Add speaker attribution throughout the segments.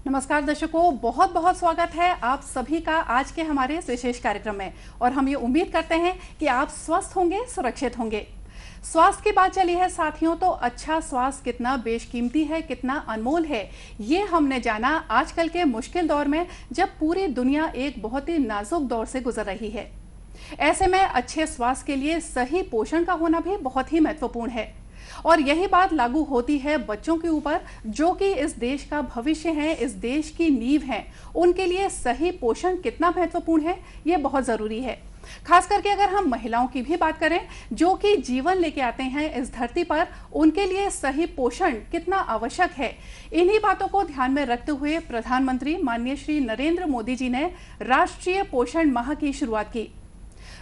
Speaker 1: नमस्कार दर्शकों, बहुत बहुत स्वागत है आप सभी का आज के हमारे इस विशेष कार्यक्रम में। और हम ये उम्मीद करते हैं कि आप स्वस्थ होंगे, सुरक्षित होंगे। स्वास्थ्य की बात चली है साथियों, तो अच्छा स्वास्थ्य कितना बेशकीमती है, कितना अनमोल है, ये हमने जाना आजकल के मुश्किल दौर में, जब पूरी दुनिया एक बहुत ही नाजुक दौर से गुजर रही है। ऐसे में अच्छे स्वास्थ्य के लिए सही पोषण का होना भी बहुत ही महत्वपूर्ण है। और यही बात लागू होती है बच्चों के ऊपर, जो कि इस देश का भविष्य है, इस देश की नींव है। उनके लिए सही पोषण कितना महत्वपूर्ण है, ये बहुत ज़रूरी है। खास करके अगर हम महिलाओं की भी बात करें, जो कि जीवन लेके आते हैं इस धरती पर, उनके लिए सही पोषण कितना आवश्यक है। इन्हीं बातों को ध्यान में रखते हुए प्रधानमंत्री माननीय श्री नरेंद्र मोदी जी ने राष्ट्रीय पोषण माह की शुरुआत की।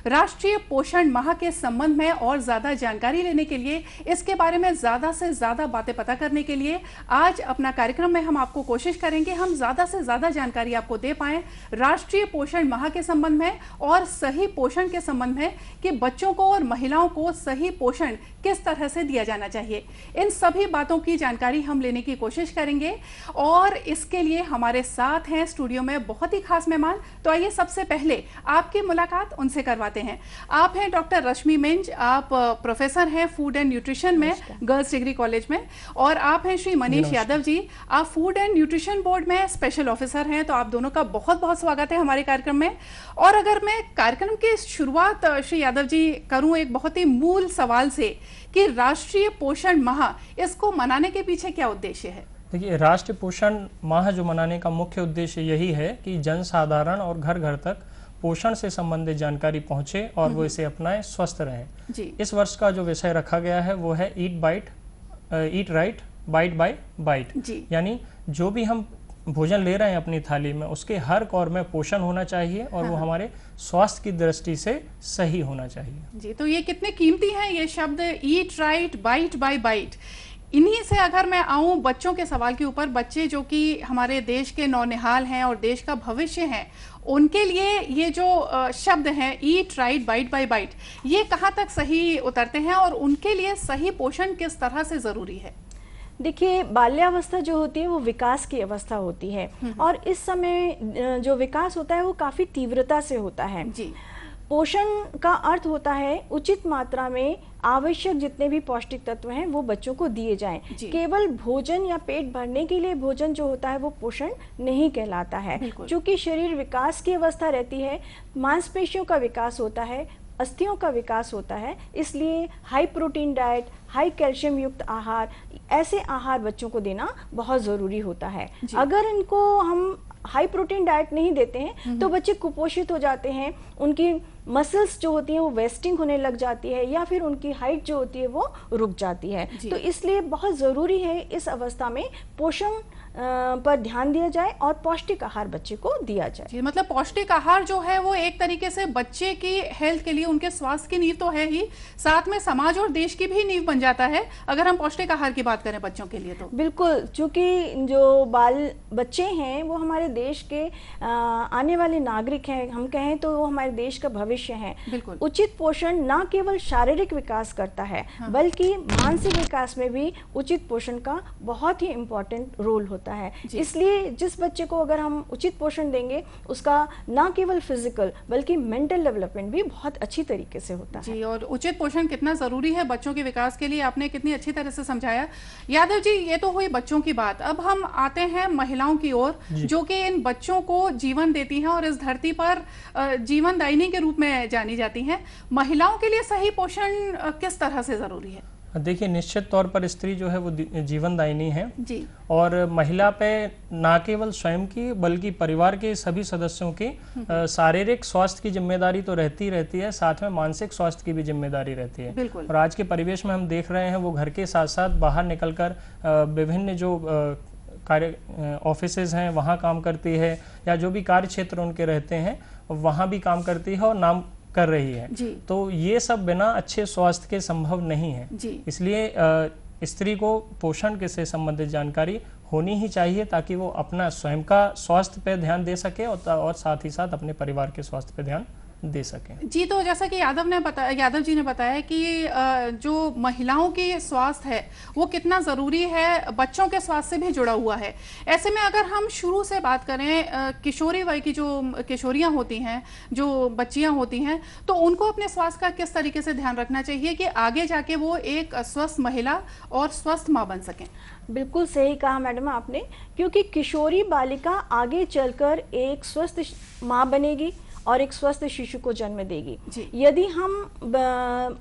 Speaker 1: राष्ट्रीय पोषण माह के संबंध में और ज्यादा जानकारी लेने के लिए, इसके बारे में ज्यादा से ज्यादा बातें पता करने के लिए आज अपना कार्यक्रम में हम आपको कोशिश करेंगे हम ज्यादा से ज्यादा जानकारी आपको दे पाएं राष्ट्रीय पोषण माह के संबंध में और सही पोषण के संबंध में, कि बच्चों को और महिलाओं को सही पोषण किस तरह से दिया जाना चाहिए। इन सभी बातों की जानकारी हम लेने की कोशिश करेंगे और इसके लिए हमारे साथ हैं स्टूडियो में बहुत ही खास मेहमान। तो आइए सबसे पहले आपकी मुलाकात उनसे करवाते हैं। आप हैं डॉक्टर रश्मि मिंज, आप प्रोफेसर हैं फूड एंड न्यूट्रिशन में गर्ल्स डिग्री कॉलेज में, और आप हैं श्री मनीष यादव जी, आप फूड एंड न्यूट्रिशन बोर्ड में स्पेशल ऑफिसर हैं। तो आप दोनों का बहुत बहुत स्वागत है हमारे कार्यक्रम में। और अगर मैं कार्यक्रम की शुरुआत श्री यादव जी करूं एक बहुत ही मूल सवाल से, कि राष्ट्रीय पोषण माह, इसको मनाने के पीछे क्या उद्देश्य है?
Speaker 2: देखिए, राष्ट्रीय पोषण माह जो मनाने का मुख्य उद्देश्य यही है कि जनसाधारण और घर घर तक पोषण से संबंधित जानकारी पहुंचे और वो इसे अपनाएं, स्वस्थ रहें। इस वर्ष का जो विषय रखा गया है वो है eat right bite by bite, यानी जो भी हम भोजन ले रहे हैं अपनी थाली में, उसके हर कौर में पोषण होना चाहिए और वो हमारे स्वास्थ्य की दृष्टि से सही होना चाहिए।
Speaker 1: जी, तो ये कितने कीमती हैं ये शब्द, eat right bite by bite. इन्हीं से अगर मैं आऊं बच्चों के सवाल के ऊपर, बच्चे जो कि हमारे देश के नौनिहाल हैं और देश का भविष्य हैं, उनके लिए ये जो शब्द हैं eat right bite by bite, ये कहाँ तक सही उतरते हैं और उनके लिए सही पोषण किस तरह से जरूरी है?
Speaker 3: देखिए, बाल्यावस्था जो होती है वो विकास की अवस्था होती है और इस समय जो विकास होता है वो काफी तीव्रता से होता है।
Speaker 1: जी।
Speaker 3: पोषण का अर्थ होता है उचित मात्रा में आवश्यक जितने भी पौष्टिक तत्व हैं वो बच्चों को दिए जाएं। केवल भोजन या पेट भरने के लिए भोजन जो होता है वो पोषण नहीं कहलाता है। क्योंकि शरीर विकास की अवस्था रहती है, मांसपेशियों का विकास होता है, अस्थियों का विकास होता है, इसलिए high protein diet, high calcium युक्त आहार, ऐसे आहार बच्चों को देना बहुत ज़रूरी होता है। अगर इनको हम हाई प्रोटीन डाइट नहीं देते हैं तो बच्चे कुपोषित हो जाते हैं, उनकी मसल्स जो होती हैं वो वेस्टिंग होने लग जाती है या फिर उनकी हाइट जो होती है वो रुक जाती है। तो इसलिए बहुत ज़रूरी है इस अवस्था में पोषण पर ध्यान दिया जाए और पौष्टिक आहार बच्चे को दिया जाए।
Speaker 1: मतलब पौष्टिक आहार जो है वो एक तरीके से बच्चे की हेल्थ के लिए, उनके स्वास्थ्य की नींव तो है ही, साथ में समाज और देश की भी नींव बन जाता है अगर हम पौष्टिक आहार की बात करें बच्चों के लिए। तो बिल्कुल,
Speaker 3: क्योंकि जो बच्चे हैं वो हमारे देश के आने वाले नागरिक हैं, हम कहें तो वो हमारे देश का भविष्य है। उचित पोषण न केवल शारीरिक विकास करता है बल्कि मानसिक विकास में भी उचित पोषण का बहुत ही इम्पोर्टेंट रोल होता है। इसलिए जिस बच्चे को अगर हम उचित पोषण देंगे उसका न केवल फिजिकल बल्कि मेंटल डेवलपमेंट भी बहुत अच्छी तरीके से होता है।
Speaker 1: जी, और उचित पोषण कितना जरूरी है बच्चों के विकास के लिए, आपने कितनी अच्छी तरह से समझाया। यादव जी, ये तो हुई बच्चों की बात। अब हम आते हैं महिलाओं की ओर, जो कि इन बच्चों को जीवन देती हैं और इस धरती पर जीवनदायिनी के रूप में जानी जाती हैं। महिलाओं के लिए सही पोषण किस तरह से जरूरी है?
Speaker 2: देखिए, निश्चित तौर पर स्त्री जो है वो जीवनदायिनी है
Speaker 1: जी।
Speaker 2: और महिला पे न केवल स्वयं की बल्कि परिवार के सभी सदस्यों की शारीरिक स्वास्थ्य की जिम्मेदारी तो रहती है, साथ में मानसिक स्वास्थ्य की भी जिम्मेदारी रहती है। और आज के परिवेश में हम देख रहे हैं वो घर के साथ साथ बाहर निकलकर विभिन्न जो कार्य ऑफिसेज हैं वहाँ काम करती है, या जो भी कार्य क्षेत्र उनके रहते हैं वहाँ भी काम करती है और नाम कर रही है। तो ये सब बिना अच्छे स्वास्थ्य के संभव नहीं है। इसलिए स्त्री को पोषण के से संबंधित जानकारी होनी ही चाहिए ताकि वो अपना स्वयं का स्वास्थ्य पे ध्यान दे सके और साथ ही साथ अपने परिवार के स्वास्थ्य पे ध्यान दे सकें।
Speaker 1: जी, तो जैसा कि यादव जी ने बताया कि जो महिलाओं की स्वास्थ्य है वो कितना ज़रूरी है, बच्चों के स्वास्थ्य से भी जुड़ा हुआ है। ऐसे में अगर हम शुरू से बात करें, किशोरी वय की जो किशोरियां होती हैं, जो बच्चियां होती हैं, तो उनको अपने स्वास्थ्य का किस तरीके से ध्यान रखना चाहिए कि आगे जाके वो एक स्वस्थ महिला और स्वस्थ माँ बन सकें?
Speaker 3: बिल्कुल सही कहा मैडम आपने, क्योंकि किशोरी बालिका आगे चलकर एक स्वस्थ माँ बनेगी और एक स्वस्थ शिशु को जन्म देगी। यदि हम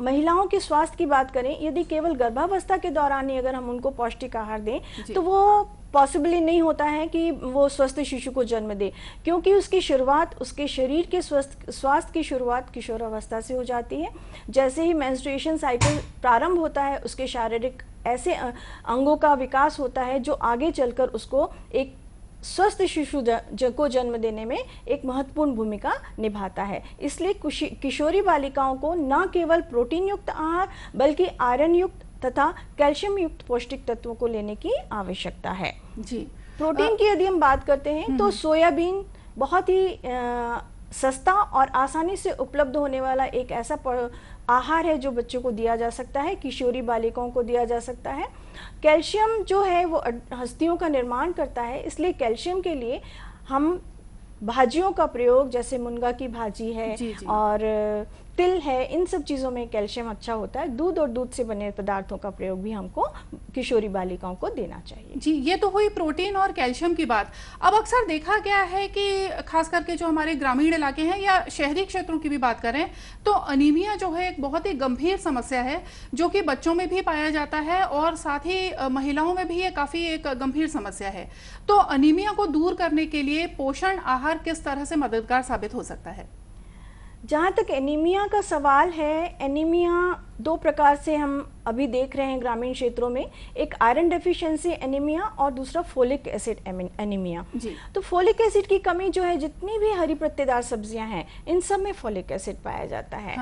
Speaker 3: महिलाओं के स्वास्थ्य की बात करें, यदि केवल गर्भावस्था के दौरान ही अगर हम उनको पौष्टिक आहार दें तो वो पॉसिबली नहीं होता है कि वो स्वस्थ शिशु को जन्म दे, क्योंकि उसकी शुरुआत, उसके शरीर के स्वास्थ्य की शुरुआत किशोरावस्था से हो जाती है। जैसे ही मेंस्ट्रुएशन साइकिल प्रारंभ होता है, उसके शारीरिक ऐसे अंगों का विकास होता है जो आगे चलकर उसको एक स्वस्थ शिशु को जन्म देने में एक महत्वपूर्ण भूमिका निभाता है। इसलिए किशोरी बालिकाओं को न केवल प्रोटीन युक्त आहार बल्कि आयरन युक्त तथा कैल्शियम युक्त पौष्टिक तत्वों को लेने की आवश्यकता है।
Speaker 1: जी,
Speaker 3: प्रोटीन की यदि हम बात करते हैं तो सोयाबीन बहुत ही सस्ता और आसानी से उपलब्ध होने वाला एक ऐसा आहार है जो बच्चों को दिया जा सकता है, किशोरी बालिकाओं को दिया जा सकता है। कैल्शियम जो है वो हस्तियों का निर्माण करता है, इसलिए कैल्शियम के लिए हम भाजियों का प्रयोग, जैसे मुनगा की भाजी है और तिल है, इन सब चीज़ों में कैल्शियम अच्छा होता है। दूध और दूध से बने पदार्थों का प्रयोग भी हमको किशोरी बालिकाओं को देना चाहिए।
Speaker 1: जी, ये तो हुई प्रोटीन और कैल्शियम की बात। अब अक्सर देखा गया है कि खास करके जो हमारे ग्रामीण इलाके हैं या शहरी क्षेत्रों की भी बात करें तो अनीमिया जो है एक बहुत ही गंभीर समस्या है, जो कि बच्चों में भी पाया जाता है और साथ ही महिलाओं में भी ये काफ़ी एक गंभीर समस्या है। तो अनीमिया को दूर करने के लिए पोषण आहार किस तरह से मददगार साबित हो सकता है?
Speaker 3: जहाँ तक एनीमिया का सवाल है, एनीमिया दो प्रकार से हम अभी देख रहे हैं ग्रामीण क्षेत्रों में, एक आयरन डेफिशिएंसी एनीमिया और दूसरा फोलिक एसिड एनीमिया। तो फोलिक एसिड की कमी जो है, जितनी भी हरी पत्तेदार सब्जियां हैं इन सब में फोलिक एसिड पाया जाता है।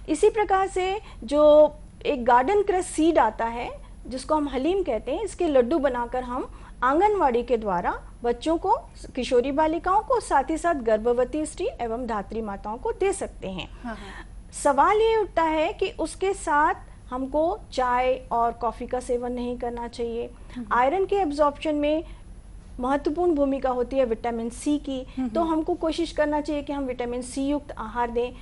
Speaker 3: इसी प्रकार से जो एक गार्डन क्रश सीड आता है जिसको हम हलीम कहते हैं, इसके लड्डू बनाकर हम आंगनवाड़ी के द्वारा बच्चों को, किशोरी बालिकाओं को, साथ ही साथ गर्भवती स्त्री एवं धात्री माताओं को दे सकते हैं। सवाल ये उठता है कि उसके साथ हमको चाय और कॉफ़ी का सेवन नहीं करना चाहिए। आयरन के एब्जॉर्प्शन में महत्वपूर्ण भूमिका होती है विटामिन सी की, तो हमको कोशिश करना चाहिए कि हम विटामिन सी युक्त आहार दें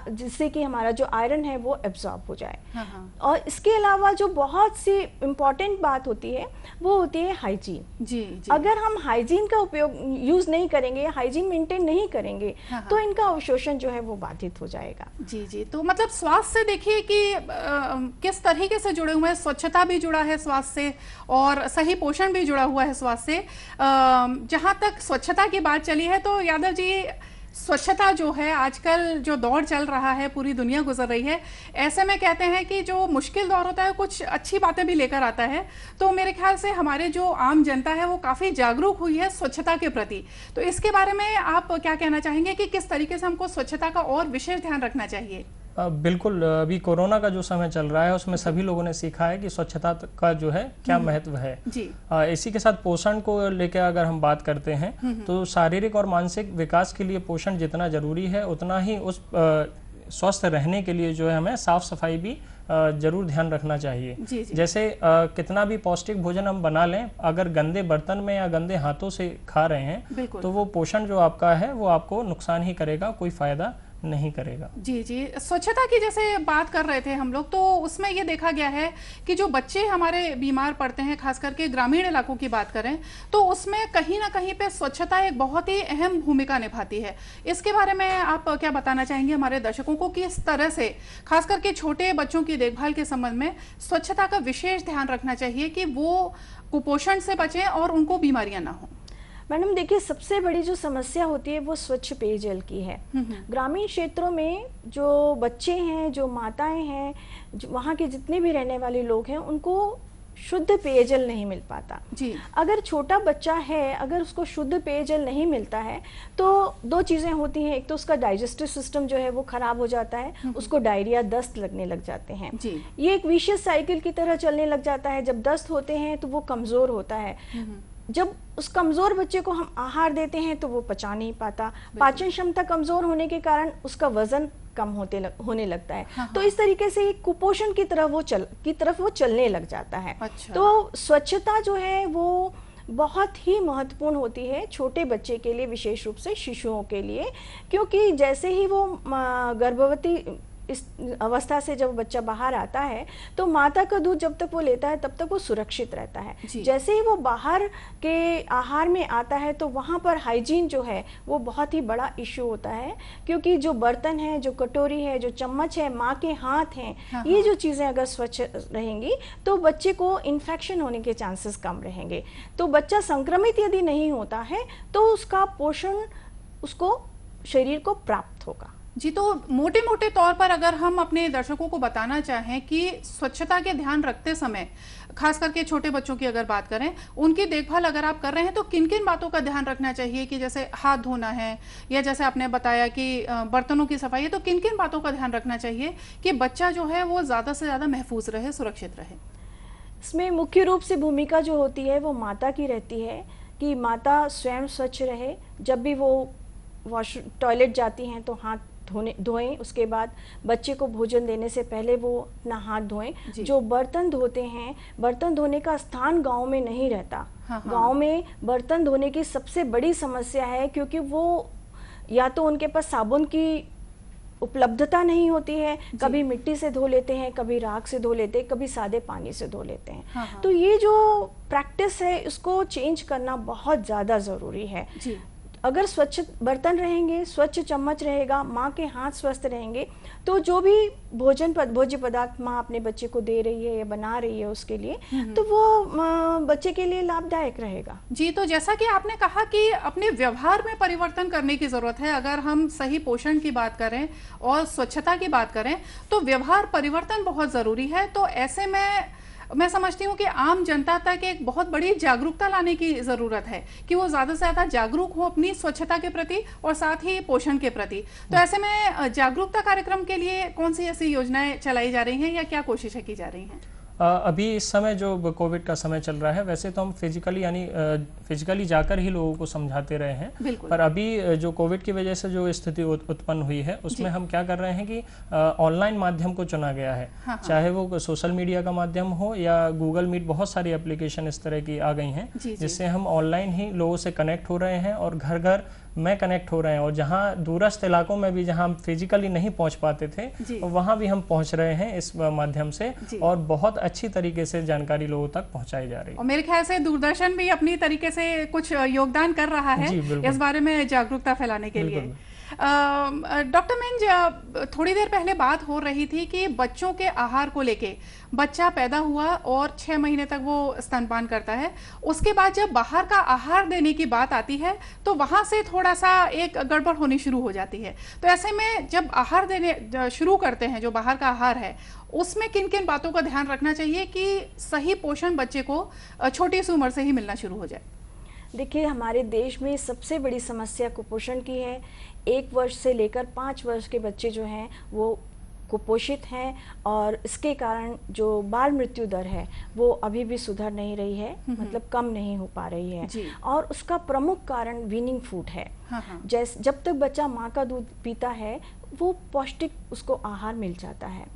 Speaker 3: जिससे कि हमारा जो आयरन है वो एब्जॉर्ब हो जाए। और इसके अलावा जो बहुत सी इम्पॉर्टेंट बात होती है वो होती है हाइजीन। जी। अगर हम हाइजीन का उपयोग यूज नहीं करेंगे, हाइजीन मेंटेन नहीं करेंगे तो इनका अवशोषण जो है वो बाधित हो जाएगा।
Speaker 1: जी जी, तो मतलब स्वास्थ्य से देखिए कि किस तरीके से जुड़े हुए हैं, स्वच्छता भी जुड़ा है स्वास्थ्य से और सही पोषण भी जुड़ा हुआ है स्वास्थ्य से। जहाँ तक स्वच्छता की बात चली है तो यादव जी, स्वच्छता जो है आजकल जो दौर चल रहा है, पूरी दुनिया गुजर रही है, ऐसे में कहते हैं कि जो मुश्किल दौर होता है कुछ अच्छी बातें भी लेकर आता है। तो मेरे ख्याल से हमारे जो आम जनता है वो काफ़ी जागरूक हुई है स्वच्छता के प्रति। तो इसके बारे में आप क्या कहना चाहेंगे कि किस तरीके से हमको स्वच्छता का और विशेष ध्यान रखना चाहिए?
Speaker 2: बिल्कुल, अभी कोरोना का जो समय चल रहा है उसमें सभी लोगों ने सीखा है कि स्वच्छता का जो है क्या महत्व है जी। इसी के साथ पोषण को लेकर अगर हम बात करते हैं तो शारीरिक और मानसिक विकास के लिए पोषण जितना जरूरी है उतना ही उस स्वस्थ रहने के लिए जो है हमें साफ सफाई भी जरूर ध्यान रखना चाहिए। जी। जैसे कितना भी पौष्टिक भोजन हम बना लें, अगर गंदे बर्तन में या गंदे हाथों से खा रहे हैं तो वो पोषण जो आपका है वो आपको नुकसान ही करेगा, कोई फायदा नहीं करेगा।
Speaker 1: जी जी, स्वच्छता की जैसे बात कर रहे थे हम लोग, तो उसमें ये देखा गया है कि जो बच्चे हमारे बीमार पड़ते हैं, खास करके ग्रामीण इलाकों की बात करें तो उसमें कहीं ना कहीं पे स्वच्छता एक बहुत ही अहम भूमिका निभाती है। इसके बारे में आप क्या बताना चाहेंगे हमारे दर्शकों को कि इस तरह से खास करके छोटे बच्चों की देखभाल के संबंध में स्वच्छता का विशेष ध्यान रखना चाहिए कि वो कुपोषण से बचें और उनको बीमारियां ना हो?
Speaker 3: मैडम देखिए, सबसे बड़ी जो समस्या होती है वो स्वच्छ पेयजल की है। ग्रामीण क्षेत्रों में जो बच्चे हैं, जो माताएं हैं, वहाँ के जितने भी रहने वाले लोग हैं, उनको शुद्ध पेयजल नहीं मिल पाता जी। अगर छोटा बच्चा है, अगर उसको शुद्ध पेयजल नहीं मिलता है तो दो चीज़ें होती हैं। एक तो उसका डाइजेस्टिव सिस्टम जो है वो खराब हो जाता है, उसको डायरिया, दस्त लगने लग जाते हैं जी। ये एक विशियस साइकिल की तरह चलने लग जाता है। जब दस्त होते हैं तो वो कमज़ोर होता है, जब उस कमजोर बच्चे को हम आहार देते हैं तो वो पचा नहीं पाता, पाचन क्षमता कमजोर होने के कारण उसका वजन कम होने लगता है।
Speaker 1: हाँ,
Speaker 3: तो इस तरीके से कुपोषण की तरफ वो चलने लग जाता है।
Speaker 1: अच्छा।
Speaker 3: तो स्वच्छता जो है वो बहुत ही महत्वपूर्ण होती है छोटे बच्चे के लिए, विशेष रूप से शिशुओं के लिए, क्योंकि जैसे ही वो गर्भवती इस अवस्था से जब बच्चा बाहर आता है तो माता का दूध जब तक वो लेता है तब तक वो सुरक्षित रहता है। जैसे ही वो बाहर के आहार में आता है तो वहाँ पर हाइजीन जो है वो बहुत ही बड़ा इशू होता है, क्योंकि जो बर्तन है, जो कटोरी है, जो चम्मच है, माँ के हाथ हैं, ये जो चीज़ें अगर स्वच्छ रहेंगी तो बच्चे को इन्फेक्शन होने के चांसेस कम रहेंगे। तो बच्चा संक्रमित यदि नहीं होता है तो उसका पोषण उसको शरीर को प्राप्त होगा।
Speaker 1: जी, तो मोटे मोटे तौर पर अगर हम अपने दर्शकों को बताना चाहें कि स्वच्छता के ध्यान रखते समय, खास करके छोटे बच्चों की अगर बात करें, उनकी देखभाल अगर आप कर रहे हैं तो किन किन बातों का ध्यान रखना चाहिए? कि जैसे हाथ धोना है, या जैसे आपने बताया कि बर्तनों की सफाई है, तो किन किन बातों का ध्यान रखना चाहिए कि बच्चा जो है वो ज़्यादा से ज़्यादा महफूज रहे, सुरक्षित रहे?
Speaker 3: इसमें मुख्य रूप से भूमिका जो होती है वो माता की रहती है कि माता स्वयं स्वच्छ रहे। जब भी वो टॉयलेट जाती हैं तो हाथ धोएं, उसके बाद बच्चे को भोजन देने से पहले वो अपना हाथ धोएं। जो बर्तन धोते हैं, बर्तन धोने का स्थान गांव में नहीं रहता। गांव में बर्तन धोने की सबसे बड़ी समस्या है, क्योंकि वो या तो उनके पास साबुन की उपलब्धता नहीं होती है, कभी मिट्टी से धो लेते हैं, कभी राख से धो लेते हैं, कभी सादे पानी से धो लेते हैं। तो ये जो प्रैक्टिस है इसको चेंज करना बहुत ज़्यादा ज़रूरी है। अगर स्वच्छ बर्तन रहेंगे, स्वच्छ चम्मच रहेगा, माँ के हाथ स्वस्थ रहेंगे, तो जो भी भोज्य पदार्थ माँ अपने बच्चे को दे रही है या बना रही है उसके लिए, तो वो बच्चे के लिए लाभदायक रहेगा।
Speaker 1: जी, तो जैसा कि आपने कहा कि अपने व्यवहार में परिवर्तन करने की जरूरत है। अगर हम सही पोषण की बात करें और स्वच्छता की बात करें तो व्यवहार परिवर्तन बहुत जरूरी है। तो ऐसे में मैं समझती हूँ कि आम जनता तक एक बहुत बड़ी जागरूकता लाने की ज़रूरत है कि वो ज़्यादा से ज़्यादा जागरूक हो अपनी स्वच्छता के प्रति और साथ ही पोषण के प्रति। तो ऐसे में जागरूकता कार्यक्रम के लिए कौन सी ऐसी योजनाएं चलाई जा रही हैं या क्या कोशिशें की जा रही हैं?
Speaker 2: अभी इस समय जो कोविड का समय चल रहा है, वैसे तो हम फिजिकली जाकर ही लोगों को समझाते रहे हैं, पर अभी जो कोविड की वजह से जो स्थिति उत्पन्न हुई है उसमें हम क्या कर रहे हैं कि ऑनलाइन माध्यम को चुना गया है। चाहे वो सोशल मीडिया का माध्यम हो या गूगल मीट, बहुत सारी एप्लीकेशन इस तरह की आ गई हैं जिससे हम ऑनलाइन ही लोगों से कनेक्ट हो रहे हैं और घर घर में कनेक्ट हो रहे हैं। और जहाँ दूरस्थ इलाकों में भी जहाँ हम फिजिकली नहीं पहुँच पाते थे वहाँ भी हम पहुँच रहे हैं इस माध्यम से, और बहुत अच्छी तरीके से जानकारी लोगों तक पहुँचाई जा रही है।
Speaker 1: और मेरे ख्याल से दूरदर्शन भी अपनी तरीके से कुछ योगदान कर रहा है इस बारे में जागरूकता फैलाने के लिए। डॉक्टर मिंज, थोड़ी देर पहले बात हो रही थी कि बच्चों के आहार को लेके, बच्चा पैदा हुआ और 6 महीने तक वो स्तनपान करता है, उसके बाद जब बाहर का आहार देने की बात आती है तो वहाँ से थोड़ा सा एक गड़बड़ होनी शुरू हो जाती है। तो ऐसे में जब आहार देने शुरू करते हैं, जो बाहर का आहार है, उसमें किन किन बातों का ध्यान रखना चाहिए कि सही पोषण बच्चे को छोटी सी उम्र से ही मिलना शुरू हो जाए?
Speaker 3: देखिए, हमारे देश में सबसे बड़ी समस्या कुपोषण की है। 1 वर्ष से लेकर 5 वर्ष के बच्चे जो हैं वो कुपोषित हैं, और इसके कारण जो बाल मृत्यु दर है वो अभी भी सुधर नहीं रही है, मतलब कम नहीं हो पा रही है। और उसका प्रमुख कारण वीनिंग फूड है। जब तक बच्चा माँ का दूध पीता है वो पौष्टिक उसको आहार मिल जाता है।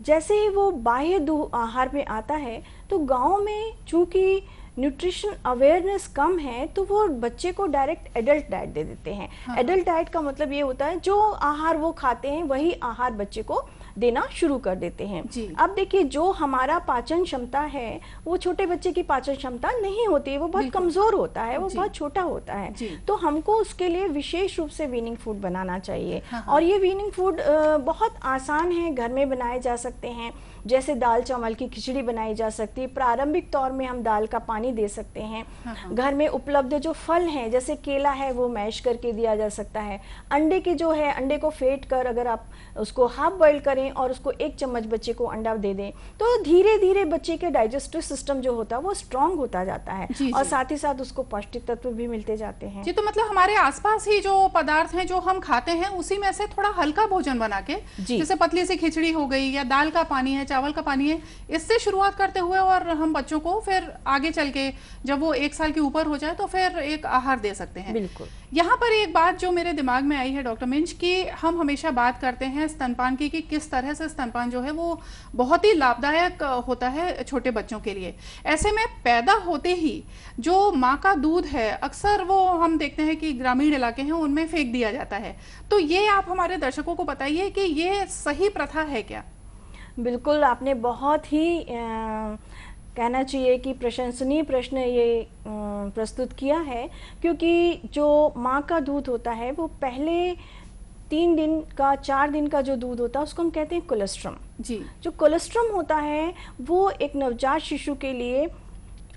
Speaker 3: जैसे ही वो बाह्य आहार में आता है तो गाँव में चूँकि न्यूट्रिशन अवेयरनेस कम है तो वो बच्चे को डायरेक्ट एडल्ट डाइट दे देते हैं। एडल्ट डाइट का मतलब ये होता है जो आहार वो खाते हैं वही आहार बच्चे को देना शुरू कर देते हैं। अब देखिए, जो हमारा पाचन क्षमता है वो छोटे बच्चे की पाचन क्षमता नहीं होती है, वो बहुत कमजोर होता है, वो बहुत छोटा होता है। तो हमको उसके लिए विशेष रूप से वीनिंग फूड बनाना चाहिए। और ये वीनिंग फूड बहुत आसान है, घर में बनाए जा सकते हैं। जैसे दाल चावल की खिचड़ी बनाई जा सकती है। प्रारंभिक तौर में हम दाल का पानी दे सकते हैं। घर में उपलब्ध जो फल हैं जैसे केला है वो मैश करके दिया जा सकता है। अंडे की जो है, अंडे को फेंट कर अगर आप उसको हाफ बॉइल करें और उसको 1 चम्मच बच्चे को अंडा दे दें तो धीरे धीरे बच्चे के डाइजेस्टिव सिस्टम जो होता है वो स्ट्रांग होता जाता है। और साथ ही साथ उसको पौष्टिक तत्व भी मिलते जाते हैं।
Speaker 1: जी, तो मतलब हमारे आसपास ही जो पदार्थ हैं जो हम खाते हैं उसी में से थोड़ा हल्का भोजन बना के, जैसे पतली सी खिचड़ी हो गई या दाल का पानी है, चावल का पानी है, इससे शुरुआत करते हुए और हम बच्चों को फिर आगे चल के जब वो 1 साल के ऊपर हो जाए तो फिर एक आहार दे सकते हैं।
Speaker 3: बिल्कुल।
Speaker 1: यहाँ पर एक बात जो मेरे दिमाग में आई है डॉक्टर मिंज, कि हम हमेशा बात करते हैं स्तनपान की कि किस तरह से स्तनपान जो है वो बहुत ही लाभदायक होता है छोटे बच्चों के लिए। ऐसे में पैदा होते ही जो माँ का दूध है अक्सर वो हम देखते हैं कि ग्रामीण इलाके हैं उनमें फेंक दिया जाता है, तो ये आप हमारे दर्शकों को बताइए कि ये सही प्रथा है क्या?
Speaker 3: बिल्कुल, आपने बहुत ही कहना चाहिए कि प्रशंसनीय प्रश्न ये प्रस्तुत किया है, क्योंकि जो माँ का दूध होता है वो पहले 3 दिन का 4 दिन का जो दूध होता है उसको हम कहते हैं कोलेस्ट्रम
Speaker 1: जी।
Speaker 3: जो कोलेस्ट्रम होता है वो एक नवजात शिशु के लिए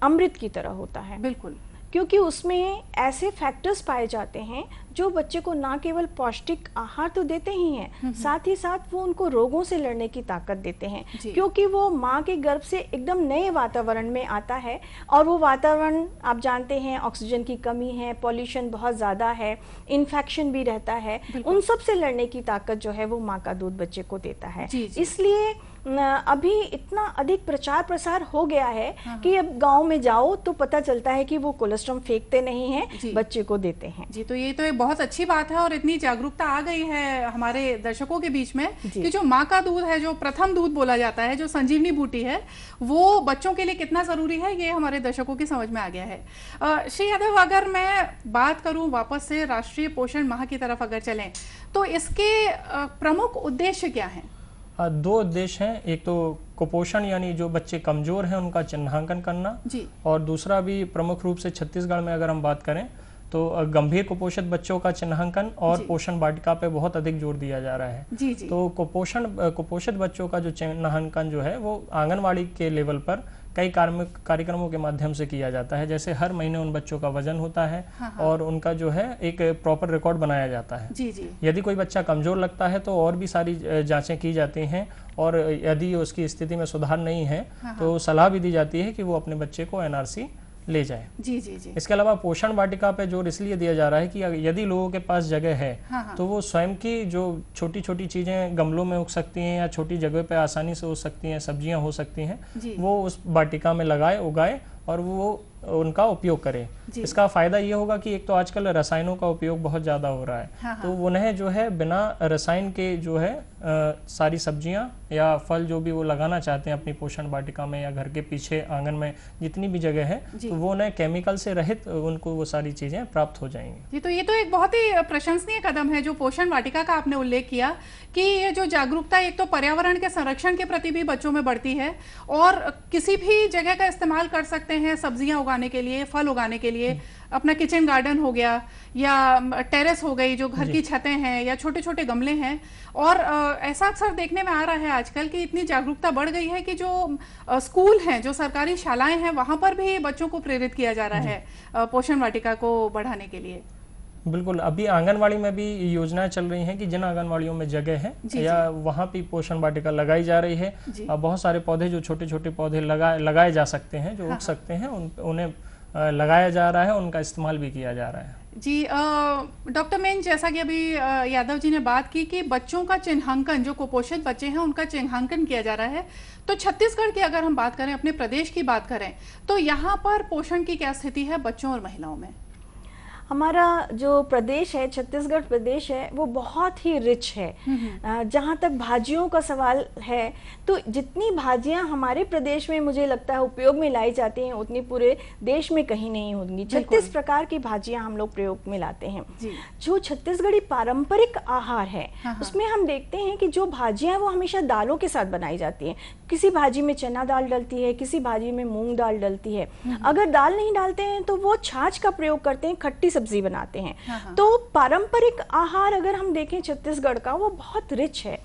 Speaker 3: अमृत की तरह होता है।
Speaker 1: बिल्कुल,
Speaker 3: क्योंकि उसमें ऐसे फैक्टर्स पाए जाते हैं जो बच्चे को ना केवल पौष्टिक आहार तो देते ही हैं, साथ ही साथ वो उनको रोगों से लड़ने की ताकत देते हैं, क्योंकि वो माँ के गर्भ से एकदम नए वातावरण में आता है और वो वातावरण आप जानते हैं ऑक्सीजन की कमी है, पॉल्यूशन बहुत ज़्यादा है, इन्फेक्शन भी रहता है, उन सब से लड़ने की ताकत जो है वो माँ का दूध बच्चे को देता है। इसलिए अभी इतना अधिक प्रचार प्रसार हो गया है कि अब गांव में जाओ तो पता चलता है कि वो कोलेस्ट्रॉल फेंकते नहीं हैं, बच्चे को देते हैं।
Speaker 1: जी, तो ये तो एक बहुत अच्छी बात है और इतनी जागरूकता आ गई है हमारे दर्शकों के बीच में कि जो माँ का दूध है, जो प्रथम दूध बोला जाता है, जो संजीवनी बूटी है, वो बच्चों के लिए कितना जरूरी है ये हमारे दर्शकों की समझ में आ गया है। श्री यादव, अगर मैं बात करूं वापस से राष्ट्रीय पोषण माह की तरफ अगर चलें तो इसके प्रमुख उद्देश्य क्या हैं?
Speaker 2: 2 उद्देश्य हैं। एक तो कुपोषण यानी जो बच्चे कमजोर हैं उनका चिन्हांकन करना
Speaker 1: जी। और
Speaker 2: दूसरा भी प्रमुख रूप से छत्तीसगढ़ में अगर हम बात करें तो गंभीर कुपोषित बच्चों का चिन्हांकन और पोषण वाटिका पे बहुत अधिक जोर दिया जा रहा है।
Speaker 1: जी जी।
Speaker 2: तो कुपोषित बच्चों का जो चिन्हांकन जो है वो आंगनवाड़ी के लेवल पर कई कार्यक्रमों के माध्यम से किया जाता है। जैसे हर महीने उन बच्चों का वजन होता है और उनका जो है एक प्रॉपर रिकॉर्ड बनाया जाता है।
Speaker 1: जी जी।
Speaker 2: यदि कोई बच्चा कमजोर लगता है तो और भी सारी जांचें की जाती हैं और यदि उसकी स्थिति में सुधार नहीं है तो सलाह भी दी जाती है कि वो अपने बच्चे को एनआरसी ले जाए।
Speaker 1: जी जी जी।
Speaker 2: इसके अलावा पोषण वाटिका पे जोर इसलिए दिया जा रहा है कि यदि लोगों के पास जगह है तो वो स्वयं की जो छोटी छोटी चीजें गमलों में उग सकती हैं या छोटी जगह पे आसानी से उग सकती हैं, सब्जियां हो सकती हैं, वो उस वाटिका में लगाए, उगाए और वो उनका उपयोग करें। इसका फायदा ये होगा कि एक तो आजकल रसायनों का उपयोग बहुत ज्यादा हो रहा है, तो उन्हें जो है बिना रसायन के जो है सारी सब्जियां या फल जो भी वो लगाना चाहते हैं अपनी पोषण वाटिका में या घर के पीछे आंगन में जितनी भी जगह है, तो वो उन्हें केमिकल से रहित उनको वो सारी चीजें प्राप्त हो जाएंगी।
Speaker 1: जी, तो ये तो एक बहुत ही प्रशंसनीय कदम है जो पोषण वाटिका का आपने उल्लेख किया कि ये जो जागरूकता एक तो पर्यावरण के संरक्षण के प्रति भी बच्चों में बढ़ती है और किसी भी जगह का इस्तेमाल कर सकते हैं सब्जियां उगाने के लिए, फल उगाने के लिए। अपना किचन गार्डन हो गया या टेरेस हो गई, जो घर की छतें हैं या छोटे छोटे गमले हैं। और ऐसा अक्सर देखने में आ रहा है आजकल कि इतनी जागरूकता बढ़ गई है कि जो स्कूल हैं, जो सरकारी शालाएं हैं, वहां पर भी बच्चों को प्रेरित किया जा रहा है पोषण वाटिका को बढ़ाने के लिए।
Speaker 2: बिल्कुल, अभी आंगनवाड़ी में भी योजनाएं चल रही हैं कि जिन आंगनवाड़ियों में जगह है या वहाँ भी पोषण वाटिका लगाई जा रही है। बहुत सारे पौधे जो छोटे छोटे पौधे लगाए जा सकते हैं, जो उग सकते हैं, उन्हें लगाया जा रहा है, उनका इस्तेमाल भी किया जा रहा है।
Speaker 1: जी, डॉक्टर मेन, जैसा कि अभी यादव जी ने बात की कि बच्चों का चिन्हांकन, जो कुपोषित बच्चे हैं उनका चिन्हांकन किया जा रहा है, तो छत्तीसगढ़ की अगर हम बात करें, अपने प्रदेश की बात करें, तो यहाँ पर पोषण की क्या स्थिति है बच्चों और महिलाओं में?
Speaker 3: हमारा जो प्रदेश है, छत्तीसगढ़ प्रदेश है, वो बहुत ही रिच है। जहाँ तक भाजियों का सवाल है तो जितनी भाजियाँ हमारे प्रदेश में मुझे लगता है उपयोग में लाई जाती हैं उतनी पूरे देश में कहीं नहीं होंगी। 36 प्रकार की भाजियाँ हम लोग प्रयोग में लाते हैं। जो छत्तीसगढ़ी पारंपरिक आहार है उसमें हम देखते हैं कि जो भाजियाँ वो हमेशा दालों के साथ बनाई जाती हैं। किसी भाजी में चना दाल डलती है, किसी भाजी में मूंग दाल डलती है। अगर दाल नहीं डालते हैं तो वो छाछ का प्रयोग करते हैं, खट्टी सब्जी बनाते हैं। तो पारंपरिक आहार अगर हम देखें छत्तीसगढ़ का, वो बहुत रिच है।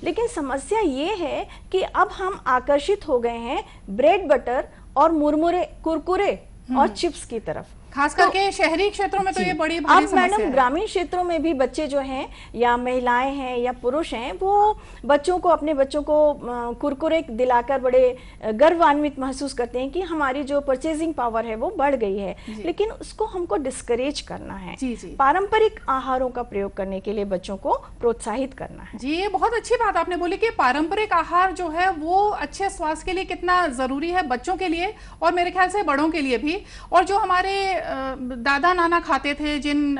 Speaker 3: लेकिन समस्या ये है कि अब हम आकर्षित हो गए हैं ब्रेड बटर और मुरमुरे, कुरकुरे और चिप्स की तरफ।
Speaker 1: खास करके शहरी क्षेत्रों में तो ये बड़ी भारी समस्या है।
Speaker 3: मैडम ग्रामीण क्षेत्रों में भी बच्चे जो हैं या महिलाएं हैं या पुरुष हैं, वो अपने बच्चों को कुरकुरे दिलाकर बड़े गर्वान्वित महसूस करते हैं कि हमारी जो परचेजिंग पावर है वो बढ़ गई है, लेकिन उसको हमको डिस्करेज करना है। पारंपरिक आहारों का प्रयोग करने के लिए बच्चों को प्रोत्साहित करना है।
Speaker 1: जी, ये बहुत अच्छी बात आपने बोली कि पारंपरिक आहार जो है वो अच्छे स्वास्थ्य के लिए कितना जरूरी है, बच्चों के लिए और मेरे ख्याल से बड़ों के लिए भी। और जो हमारे दादा नाना खाते थे जिन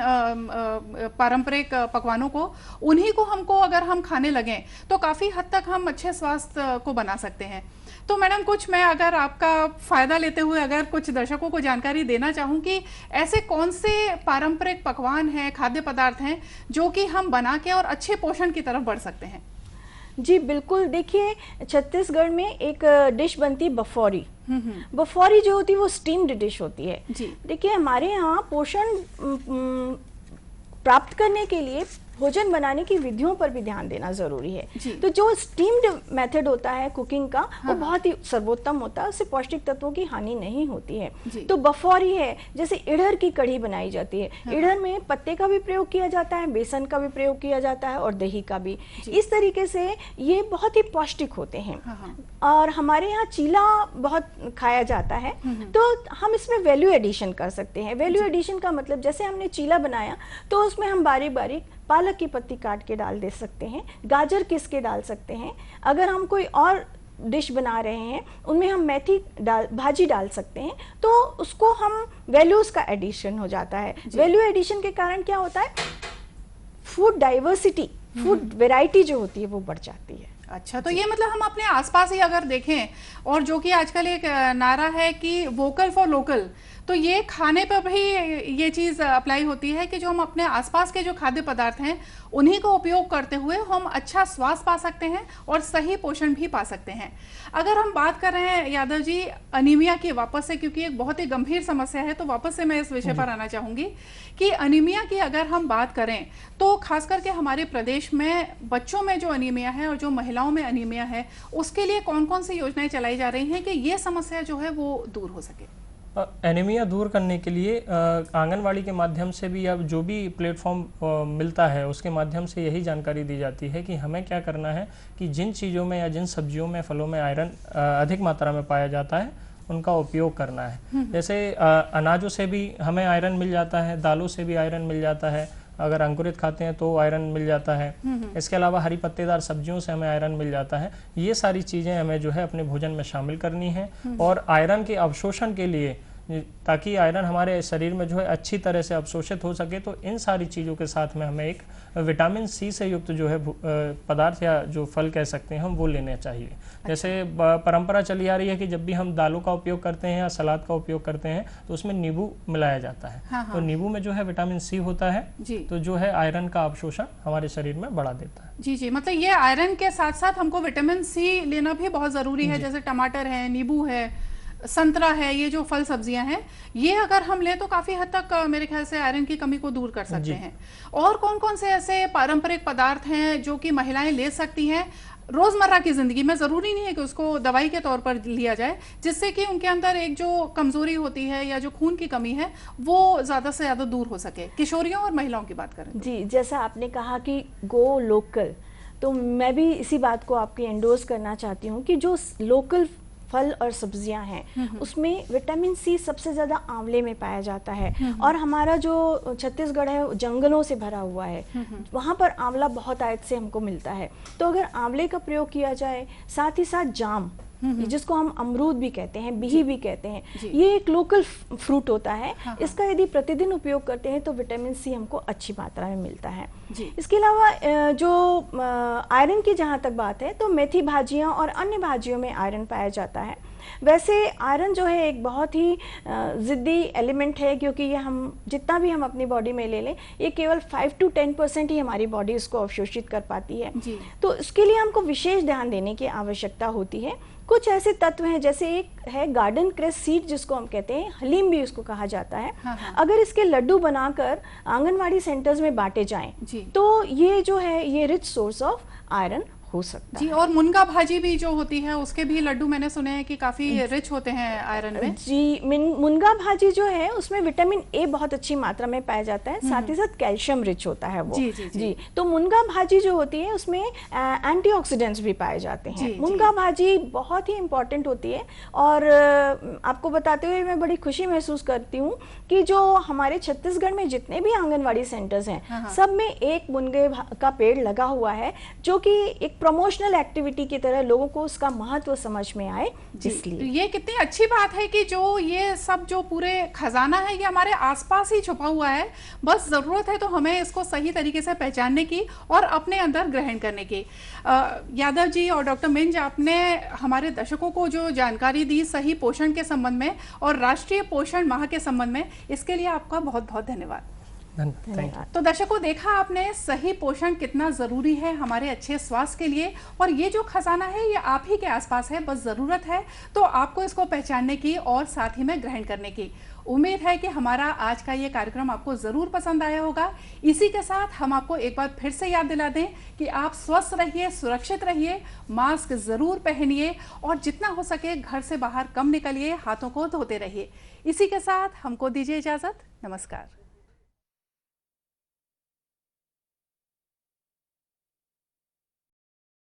Speaker 1: पारंपरिक पकवानों को, उन्हीं को हमको अगर हम खाने लगें तो काफी हद तक हम अच्छे स्वास्थ्य को बना सकते हैं। तो मैडम कुछ मैं अगर आपका फायदा लेते हुए अगर कुछ दर्शकों को जानकारी देना चाहूं कि ऐसे कौन से पारंपरिक पकवान हैं, खाद्य पदार्थ हैं जो कि हम बना के और अच्छे पोषण की तरफ बढ़ सकते हैं।
Speaker 3: जी बिल्कुल, देखिए छत्तीसगढ़ में एक डिश बनती है बफौरी। बफौरी जो होती है वो स्टीम्ड डिश होती है। देखिए हमारे यहाँ पोषण प्राप्त करने के लिए भोजन बनाने की विधियों पर भी ध्यान देना जरूरी है। तो जो स्टीम्ड मेथड होता है कुकिंग का, वो बहुत ही सर्वोत्तम होता है, उससे पौष्टिक तत्वों की हानि नहीं होती है। तो बफौरी है, जैसे इड़हर की कढ़ी बनाई जाती है। इड़हर में पत्ते का भी प्रयोग किया जाता है, बेसन का भी प्रयोग किया जाता है और दही का भी। इस तरीके से ये बहुत ही पौष्टिक होते हैं। और हमारे यहाँ चीला बहुत खाया जाता है, तो हम इसमें वैल्यू एडिशन कर सकते हैं। वैल्यू एडिशन का मतलब, जैसे हमने चीला बनाया तो उसमें हम बारीक बारीक पालक की पत्ती काट के डाल दे सकते हैं, गाजर किस के डाल सकते हैं। अगर हम कोई और डिश बना रहे हैं उनमें हम मेथी भाजी डाल सकते हैं, तो उसको हम वैल्यूज का एडिशन हो जाता है। वैल्यू एडिशन के कारण क्या होता है, फूड डाइवर्सिटी, फूड वैरायटी जो होती है वो बढ़ जाती है।
Speaker 1: अच्छा, तो ये मतलब हम अपने आसपास ही अगर देखें, और जो कि आजकल एक नारा है कि वोकल फॉर लोकल, तो ये खाने पर भी ये चीज़ अप्लाई होती है कि जो हम अपने आसपास के जो खाद्य पदार्थ हैं उन्हीं को उपयोग करते हुए हम अच्छा स्वास्थ्य पा सकते हैं और सही पोषण भी पा सकते हैं। अगर हम बात कर रहे हैं यादव जी अनीमिया की, वापस से, क्योंकि एक बहुत ही गंभीर समस्या है, तो वापस से मैं इस विषय पर आना चाहूँगी कि अनीमिया की अगर हम बात करें तो खास करके हमारे प्रदेश में बच्चों में जो अनीमिया है और जो महिलाओं में अनीमिया है, उसके लिए कौन कौन सी योजनाएं चलाई जा रही हैं कि ये समस्या जो है वो दूर हो सके।
Speaker 2: एनीमिया दूर करने के लिए आंगनवाड़ी के माध्यम से भी, अब जो भी प्लेटफॉर्म मिलता है उसके माध्यम से यही जानकारी दी जाती है कि हमें क्या करना है कि जिन चीज़ों में या जिन सब्जियों में, फलों में आयरन अधिक मात्रा में पाया जाता है उनका उपयोग करना है। जैसे अनाजों से भी हमें आयरन मिल जाता है, दालों से भी आयरन मिल जाता है, अगर अंकुरित खाते हैं तो आयरन मिल जाता है। इसके अलावा हरी पत्तेदार सब्जियों से हमें आयरन मिल जाता है। ये सारी चीज़ें हमें जो है अपने भोजन में शामिल करनी है। और आयरन के अवशोषण के लिए, ताकि आयरन हमारे शरीर में जो है अच्छी तरह से अवशोषित हो सके, तो इन सारी चीज़ों के साथ में हमें एक विटामिन सी से युक्त जो है पदार्थ या जो फल कह सकते हैं हम, वो लेने चाहिए। जैसे परंपरा चली आ रही है कि जब भी हम दालों का उपयोग करते हैं या सलाद का उपयोग करते हैं तो उसमें नींबू मिलाया जाता है। तो नींबू में जो है विटामिन सी होता है, तो जो है आयरन का अवशोषण हमारे शरीर में बढ़ा देता है।
Speaker 1: जी, मतलब ये आयरन के साथ साथ हमको विटामिन सी लेना भी बहुत जरूरी है। जैसे टमाटर है, नींबू है, संतरा है, ये जो फल सब्जियां हैं, ये अगर हम ले तो काफी हद तक मेरे ख्याल से आयरन की कमी को दूर कर सकते हैं। और कौन कौन से ऐसे पारंपरिक पदार्थ हैं जो कि महिलाएं ले सकती हैं रोजमर्रा की जिंदगी में? जरूरी नहीं है कि उसको दवाई के तौर पर लिया जाए, जिससे कि उनके अंदर एक जो कमजोरी होती है या जो खून की कमी है वो ज्यादा से ज्यादा दूर हो सके। किशोरियों और महिलाओं की बात करें
Speaker 3: जी, जैसा आपने कहा कि गो लोकल, तो मैं भी इसी बात को आपकी एंडोर्स करना चाहती हूँ कि जो लोकल फल और सब्जियां हैं उसमें विटामिन सी सबसे ज़्यादा आंवले में पाया जाता है। और हमारा जो छत्तीसगढ़ है जंगलों से भरा हुआ है, वहाँ पर आंवला बहुत आयत से हमको मिलता है। तो अगर आंवले का प्रयोग किया जाए, साथ ही साथ जाम, जिसको हम अमरूद भी कहते हैं, बिही भी कहते हैं, ये एक लोकल फ्रूट होता है। इसका यदि प्रतिदिन उपयोग करते हैं तो विटामिन सी हमको अच्छी मात्रा में मिलता है। इसके अलावा जो आयरन की जहाँ तक बात है, तो मेथी भाजियाँ और अन्य भाजियों में आयरन पाया जाता है। वैसे आयरन जो है एक बहुत ही ज़िद्दी एलिमेंट है, क्योंकि ये हम जितना भी हम अपनी बॉडी में ले लें, ये केवल 5 to 10% ही हमारी बॉडी उसको अवशोषित कर पाती है। तो इसके लिए हमको विशेष ध्यान देने की आवश्यकता होती है। कुछ ऐसे तत्व हैं, जैसे एक है गार्डन क्रेस सीड, जिसको हम कहते हैं, हलीम भी उसको कहा जाता है। अगर इसके लड्डू बनाकर आंगनवाड़ी सेंटर्स में बांटे जाएं तो ये जो है ये रिच सोर्स ऑफ आयरन हो सकता
Speaker 1: जी। और मुनगा भाजी भी जो होती है उसके भी लड्डू मैंने सुने हैं कि काफी रिच होते हैं आयरन में।
Speaker 3: जी, मुनगा भाजी जो है उसमें विटामिन ए बहुत अच्छी मात्रा में पाया जाता है, साथ ही साथ कैल्शियम रिच होता है वो। जी। तो मुनगा भाजी जो होती है उसमें एंटीऑक्सीडेंट्स भी पाए जाते हैं। मुनगा भाजी बहुत ही इंपॉर्टेंट होती है। और आपको बताते हुए मैं बड़ी खुशी महसूस करती हूँ कि जो हमारे छत्तीसगढ़ में जितने भी आंगनवाड़ी सेंटर्स हैं सब में एक मुनगे का पेड़ लगा हुआ है, जो कि एक प्रमोशनल एक्टिविटी की तरह लोगों को उसका महत्व समझ में आए। इसलिए
Speaker 1: ये कितनी अच्छी बात है कि जो ये सब जो पूरे खजाना है ये हमारे आसपास ही छुपा हुआ है, बस जरूरत है तो हमें इसको सही तरीके से पहचानने की और अपने अंदर ग्रहण करने की। यादव जी और डॉक्टर मिंज, आपने हमारे दर्शकों को जो जानकारी दी सही पोषण के संबंध में और राष्ट्रीय पोषण माह के संबंध में, इसके लिए आपका बहुत बहुत धन्यवाद। तो दर्शकों, देखा आपने सही पोषण कितना जरूरी है हमारे अच्छे स्वास्थ्य के लिए, और ये जो खजाना है ये आप ही के आसपास है, बस जरूरत है तो आपको इसको पहचानने की और साथ ही में ग्रहण करने की। उम्मीद है कि हमारा आज का ये कार्यक्रम आपको जरूर पसंद आया होगा। इसी के साथ हम आपको एक बार फिर से याद दिला दें कि आप स्वस्थ रहिए, सुरक्षित रहिए, मास्क जरूर पहनिए और जितना हो सके घर से बाहर कम निकलिए, हाथों को धोते रहिए। इसी के साथ हमको दीजिए इजाजत। नमस्कार।